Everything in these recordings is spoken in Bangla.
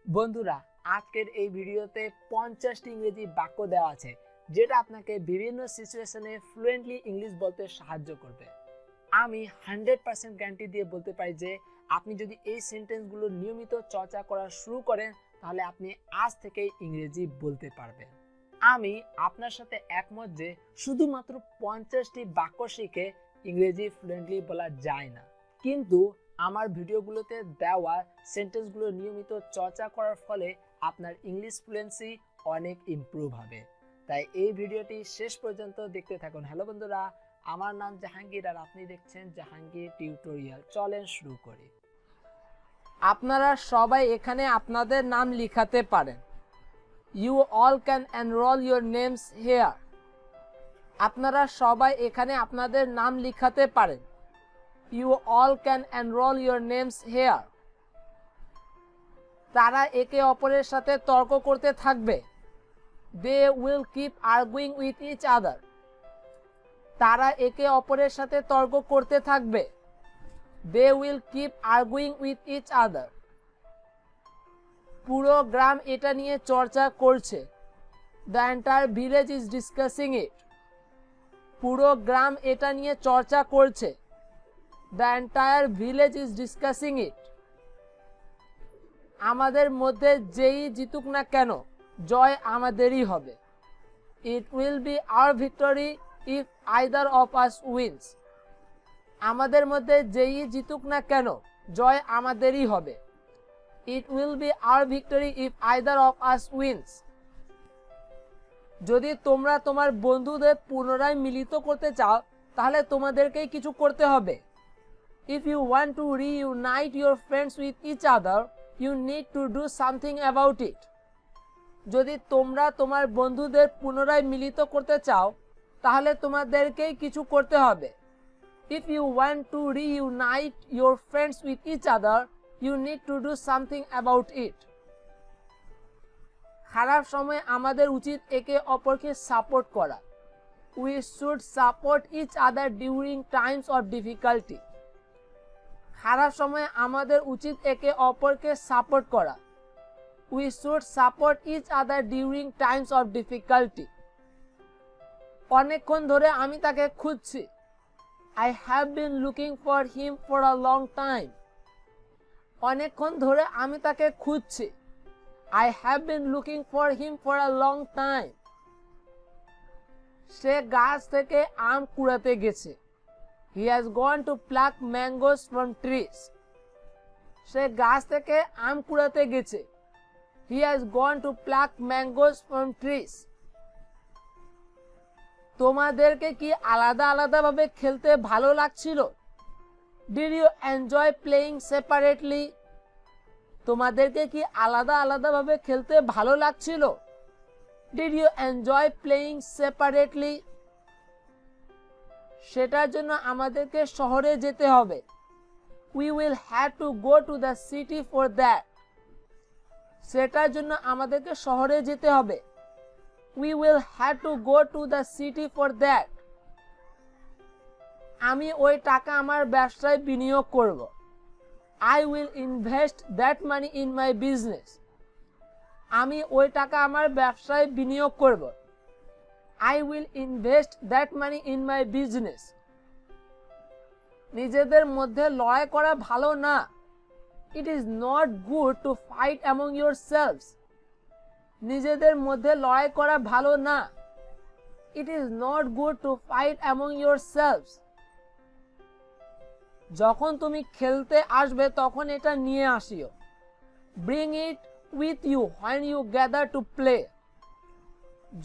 বন্ধুরা, আজকের এই ভিডিওতে 50টি ইংরেজি বাক্য দেওয়া আছে যেটা আপনাকে বিভিন্ন সিচুয়েশনে ফ্লুয়েন্টলি ইংলিশ বলতে সাহায্য করবে। আমি 100% গ্যারান্টি দিয়ে বলতে পারি যে আপনি যদি এই সেন্টেন্সগুলো নিয়মিত চর্চা করা শুরু করেন তাহলে আপনি আজ থেকেই ইংরেজি বলতে পারবেন। আমি আপনার সাথে একমত যে শুধুমাত্র 50টি বাক্য শিখে ইংরেজি ফ্লুয়েন্টলি বলা যায় না, কিন্তু আমার ভিডিওগুলোতে দেওয়া সেন্টেন্সগুলো নিয়মিত চর্চা করার ফলে আপনার ইংলিশ ফ্লুয়েন্সি অনেক ইমপ্রুভ হবে। তাই এই ভিডিওটি শেষ পর্যন্ত দেখতে থাকুন। হ্যালো বন্ধুরা, আমার নাম জাহাঙ্গীর আর আপনি দেখছেন জাহাঙ্গীর টিউটোরিয়াল। চলেন শুরু করি। আপনারা সবাই এখানে আপনাদের নাম লিখাতে পারেন। You all can enrol your names here. আপনারা সবাই এখানে আপনাদের নাম লিখাতে পারেন। You all can enroll your names here. তারা একে অপরের সাথে তর্ক করতে থাকবে। They will keep arguing with each other. তারা একে অপরের সাথে তর্ক করতে থাকবে। They will keep arguing with each other. পুরো গ্রাম এটা নিয়ে চর্চা করছে। The entire village is discussing it. পুরো গ্রাম এটা নিয়ে চর্চা করছে। The entire village is discussing it. আমাদের মধ্যে যেই জিতুক না কেন, জয় আমাদেরই হবে। It will be our victory if either of us wins. আমাদের মধ্যে যেই জিতুক না কেন, জয় আমাদেরই হবে। It will be our victory if either of us wins. যদি তোমরা তোমার বন্ধুদের পুনরায় মিলিত করতে চাও তাহলে তোমাদেরকেই কিছু করতে হবে। If you want to reunite your friends with each other, you need to do something about it. যদি তোমরা তোমার বন্ধুদের পুনরায় মিলিত করতে চাও তাহলে তোমাদেরকেই কিছু করতে হবে। If you want to reunite your friends with each other, you need to do something about it. খারাপ সময়ে আমাদের উচিত একে অপরকে সাপোর্ট করা। We should support each other during times of difficulty. খারাপ সময়ে আমাদের উচিত একে অপরকে সাপোর্ট করা। We should support each other during times of difficulty. অনেকক্ষণ ধরে আমি তাকে খুঁজছি। I have been looking for him for a long time. অনেকক্ষণ ধরে আমি তাকে খুঁজছি। I have been looking for him for a long time. সে গাছ থেকে আম কুড়াতে গেছে। He has gone to pluck mangoes from trees. সে গাছ থেকে আম কুড়াতে গেছে। He has gone to pluck mangoes from trees. তোমাদেরকে কি আলাদা আলাদাভাবে খেলতে ভালো লাগছিল? Did you enjoy playing separately? তোমাদেরকে কি আলাদা আলাদাভাবে খেলতে ভালো লাগছিল? Did you enjoy playing separately? সেটার জন্য আমাদেরকে শহরে যেতে হবে। We will have to go to the city for that. সেটার জন্য আমাদেরকে শহরে যেতে হবে। We will have to go to the city for that. আমি ওই টাকা আমার ব্যবসায় বিনিয়োগ করব। I will invest that money in my business. আমি ওই টাকা আমার ব্যবসায় বিনিয়োগ করব। I will invest that money in my business. নিজেদের মধ্যে লড়াই করা ভালো না। It is not good to fight among yourselves. নিজেদের মধ্যে লড়াই করা ভালো না। It is not good to fight among yourselves. যখন তুমি খেলতে আসবে তখন এটা নিয়ে আসিও। Bring it with you when you gather to play.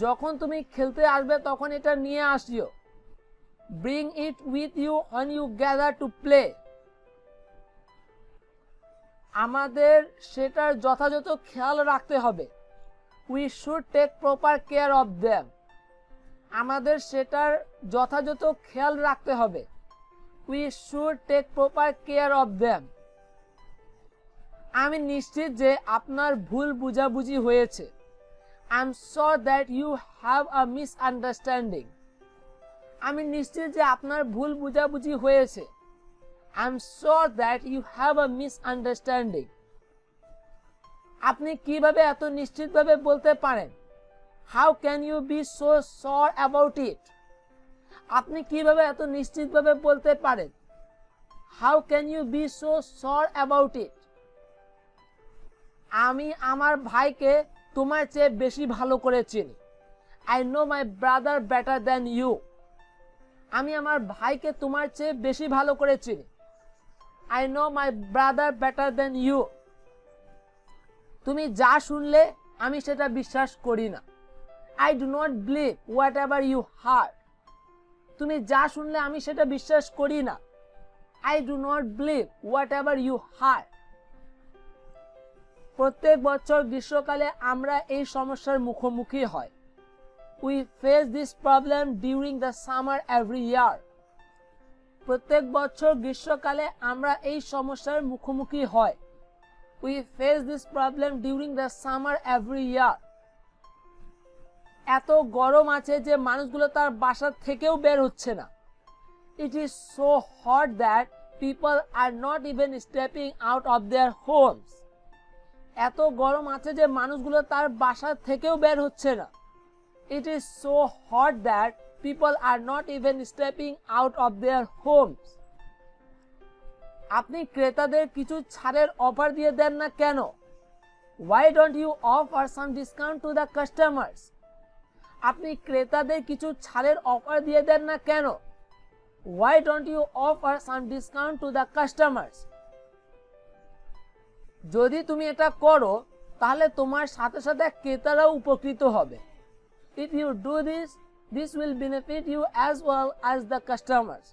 যখন তুমি খেলতে আসবে তখন এটা নিয়ে আসিও। Bring it with you when you gather to play. আমাদের সেটার যথাযথ খেয়াল রাখতে হবে। We should take proper care of them. আমাদের সেটার যথাযথ খেয়াল রাখতে হবে। We should take proper care of them. আমি নিশ্চিত যে আপনার ভুল বুঝাবুঝি হয়েছে। I'm sure that you have a misunderstanding. আমি নিশ্চিত যে আপনার ভুল বুঝাবুঝি হয়েছে। I'm sure that you have a misunderstanding. আপনি কিভাবে এত নিশ্চিতভাবে বলতে পারেন? How can you be so sure about it? আপনি কিভাবে এত নিশ্চিতভাবে বলতে পারেন? How can you be so sure about it? আমি আমার ভাইকে তোমার চেয়ে বেশি ভালো করে চিনি। I know my brother better than you. আমি আমার ভাইকে তোমার চেয়ে বেশি ভালো করে চিনি। I know my brother better than you. তুমি যা শুনলে আমি সেটা বিশ্বাস করি না। I do not believe whatever you heard. তুমি যা শুনলে আমি সেটা বিশ্বাস করি না। I do not believe whatever you heard. প্রত্যেক বছর গ্রীষ্মকালে আমরা এই সমস্যার মুখোমুখি হই। We face this problem during the summer every year. প্রত্যেক বছর গ্রীষ্মকালে আমরা এই সমস্যার মুখোমুখি হই। We face this problem during the summer every year. এত গরম আছে যে মানুষগুলো তার বাসা থেকেও বের হচ্ছে না। It is so hot that people are not even stepping out of their Holmes. এত গরম আছে যে মানুষগুলো তার বাসা থেকেও বের হচ্ছে না। It is so hot that people are not even stepping out of their homes. আপনি ক্রেতাদের কিছু ছাড়ের অফার দিয়ে দেন না কেন? Why don't you offer some discount to the customers? আপনি ক্রেতাদের কিছু ছাড়ের অফার দিয়ে দেন না কেন? Why don't you offer some discount to the customers? যদি তুমি এটা করো তাহলে তোমার সাথে সাথে ক্রেতারাও উপকৃত হবে। If you do this, this will benefit you as well as the customers.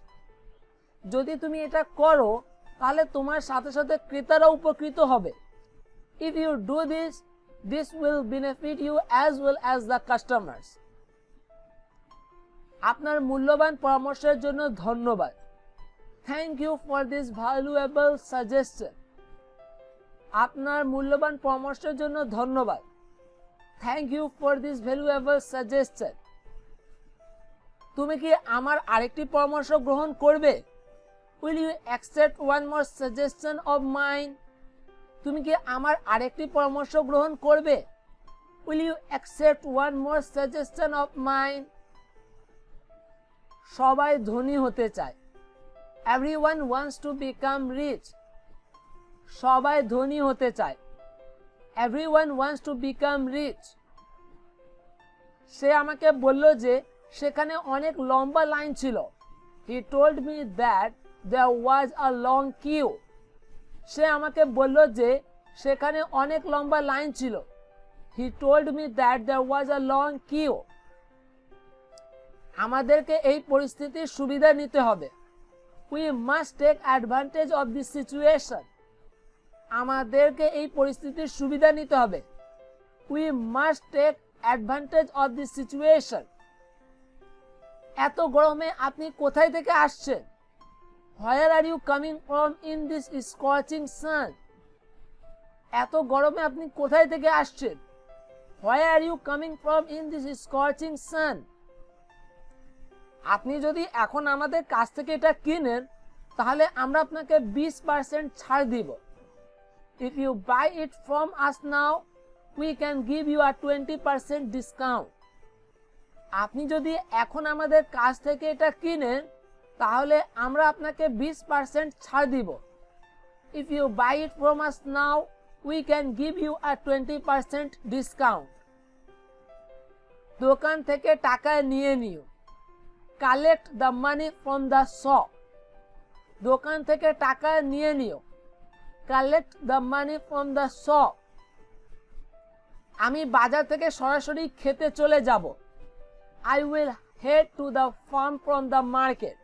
যদি তুমি এটা করো তাহলে তোমার সাথে সাথে ক্রেতারাও উপকৃত হবে। If you do this, this will benefit you as well as the customers. আপনার মূল্যবান পরামর্শের জন্য ধন্যবাদ। Thank you for this valuable suggestion. আপনার মূল্যবান পরামর্শের জন্য ধন্যবাদ। Thank you for this valuable suggestion. তুমি কি আমার আরেকটি পরামর্শ গ্রহণ করবে? Will you accept one more suggestion of mine? তুমি কি আমার আরেকটি পরামর্শ গ্রহণ করবে? Will you accept one more suggestion of mine? সবাই ধনী হতে চায়। Everyone wants to become rich. সবাই ধনী হতে চায়। Everyone wants to become rich. সে আমাকে বলল যে সেখানে অনেক লম্বা লাইন ছিল। He told me that there was a long queue. সে আমাকে বলল যে সেখানে অনেক লম্বা লাইন ছিল। He told me that there was a long queue. আমাদেরকে এই পরিস্থিতির সুবিধা নিতে হবে। We must take advantage of this situation. আমাদেরকে এই পরিস্থিতির সুবিধা নিতে হবে। We must take advantage of this situation. এত গরমে আপনি কোথায় থেকে আসছেন? Where are you coming from in this scorching sun? এত গরমে আপনি কোথায় থেকে আসছেন? Where are you coming from in this scorching sun? আপনি যদি এখন আমাদের কাছ থেকে এটা কিনেন তাহলে আমরা আপনাকে 20% ছাড় দিব। If you buy it from us now, we can give you a 20% discount. আপনি যদি এখন আমাদের কাছ থেকে এটা কিনেন তাহলে আমরা আপনাকে 20% ছাড় দিব। If you buy it from us now, we can give you a 20% discount. দোকান থেকে টাকা নিয়ে নিও। Collect the money from the shop. দোকান থেকে টাকা নিয়ে নিও। Collect the money from the shop. আমি বাজার থেকে সরাসরি খেতে চলে যাব। I will head to the farm from the market.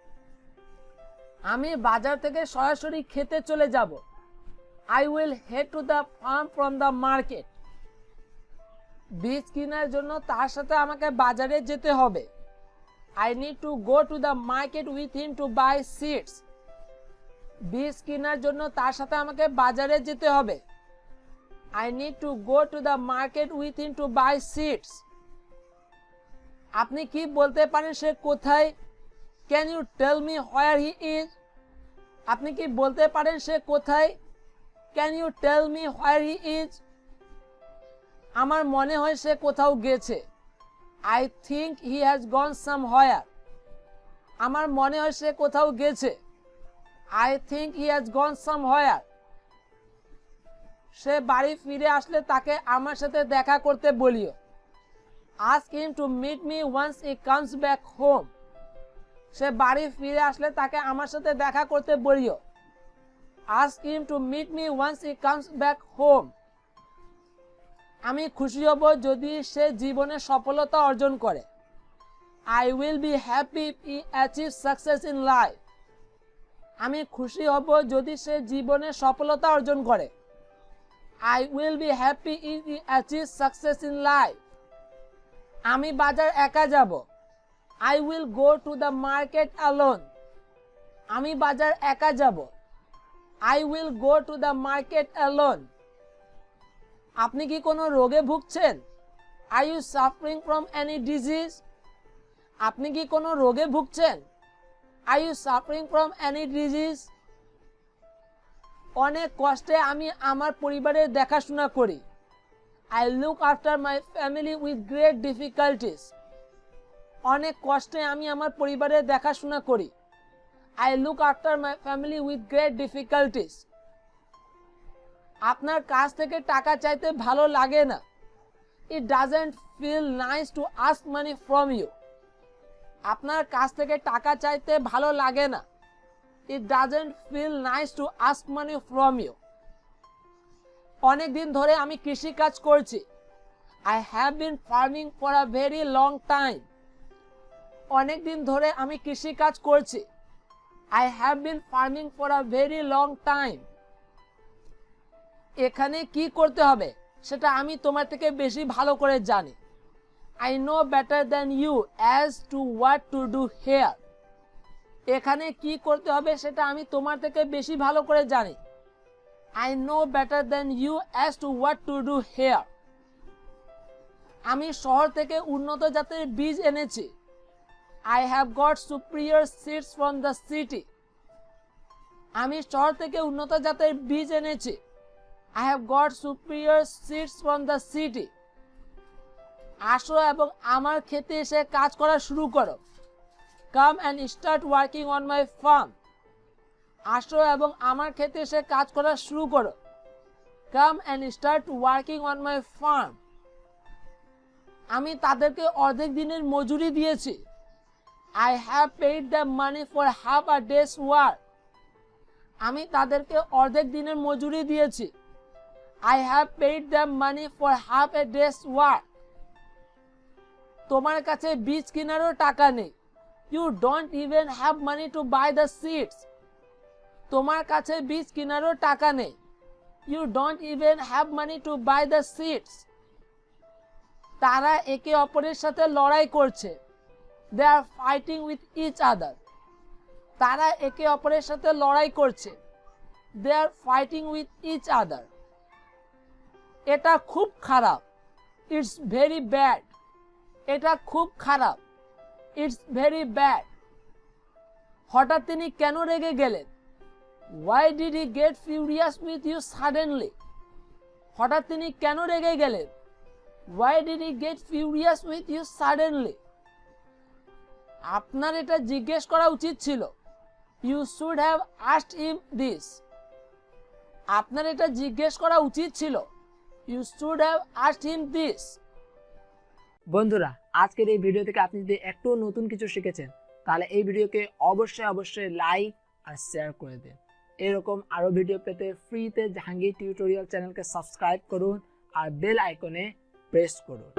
আমি বাজার থেকে সরাসরি খেতে চলে যাব। I will head to the farm from the market. বীজ কেনার জন্য তার সাথে আমাকে বাজারে যেতে হবে। I need to go to the market with him to buy seeds. বীজ কেনার জন্য তার সাথে আমাকে বাজারে যেতে হবে। I need to go to the market with him to buy seeds. আপনি কি বলতে পারেন সে কোথায়? Can you tell me where he is? আপনি কি বলতে পারেন সে কোথায়? Can you tell me where he is? আমার মনে হয় সে কোথাও গেছে। I think he has gone somewhere. আমার মনে হয় সে কোথাও গেছে। I think he has gone somewhere. সে বাড়ি ফিরে আসলে তাকে আমার সাথে দেখা করতে বলিও। Ask him to meet me once he comes back home. সে বাড়ি ফিরে আসলে তাকে আমার সাথে দেখা করতে বলিও। Ask him to meet me once he comes back home. আমি খুশি হব যদি সে জীবনে সফলতা অর্জন করে। I will be happy if he achieves success in life. আমি খুশি হব যদি সে জীবনে সফলতা অর্জন করে। I will be happy if he achieves success in life. আমি বাজার একা যাব। I will go to the market alone. আমি বাজার একা যাব। I will go to the market alone. আপনি কি কোনো রোগে ভুগছেন? Are you suffering from any disease? আপনি কি কোনো রোগে ভুগছেন? Are you suffering from any disease? অনেক কষ্টে আমি আমার পরিবারের দেখাশোনা করি। I look after my family with great difficulties. অনেক কষ্টে আমি আমার পরিবারের দেখাশোনা করি। I look after my family with great difficulties. আপনার কাছ থেকে টাকা চাইতে ভালো লাগে না। It doesn't feel nice to ask money from you. আপনার কাছ থেকে টাকা চাইতে ভালো লাগে না। It doesn't feel nice to ask money from you. অনেক দিন ধরে আমি কৃষি কাজ করছি। I have been farming for a very long time. অনেক দিন ধরে আমি কৃষি কাজ করছি। I have been farming for a very long time. এখানে কি করতে হবে সেটা আমি তোমার থেকে বেশি ভালো করে জানি। I know better than you as to what to do here. এখানে কি করতে হবে সেটা আমি তোমার থেকে বেশি ভালো করে জানি। I know better than you as to what to do here. আমি শহর থেকে উন্নত জাতের বীজ এনেছি। I have got superior seeds from the city. আমি শহর থেকে উন্নত জাতের বীজ এনেছি। I have got superior seeds from the city. আসো এবং আমার ক্ষেতে এসে কাজ করা শুরু করো। Come and start working on my farm. আসো এবং আমার ক্ষেতে এসে কাজ করা শুরু করো। Come and start working on my farm. আমি তাদেরকে অর্ধেক দিনের মজুরি দিয়েছি। I have paid them money for half a day's work. আমি তাদেরকে অর্ধেক দিনের মজুরি দিয়েছি। I have paid them money for half a day's work. তোমার কাছে বীজ কেনারও টাকা নেই। You don't even have money to buy the seeds. তোমার কাছে বীজ কেনারও টাকা নেই। You don't even have money to buy the seeds. তারা একে অপরের সাথে লড়াই করছে। They are fighting with each other. তারা একে অপরের সাথে লড়াই করছে। They are fighting with each other. এটা খুব খারাপ। It's very bad. এটা খুব খারাপ। It's very bad. হঠাৎ তিনি কেন রেগে গেলেন? Why did he get furious with you suddenly? হঠাৎ তিনি কেন রেগে গেলেন? Why did he get furious with you suddenly? আপনার এটা জিজ্ঞেস করা উচিত ছিল। You should have asked him this. আপনার এটা জিজ্ঞেস করা উচিত ছিল। You should have asked him this. বন্ধুরা, আজকের এই ভিডিও থেকে আপনি যদি একটু নতুন কিছু শিখেছেন তাহলে এই ভিডিওকে অবশ্যই লাইক আর শেয়ার করে দিন। এরকম আরো ভিডিও পেতে ফ্রিতে জাহাঙ্গীর টিউটোরিয়াল চ্যানেলকে সাবস্ক্রাইব করুন আর বেল আইকনে প্রেস করুন।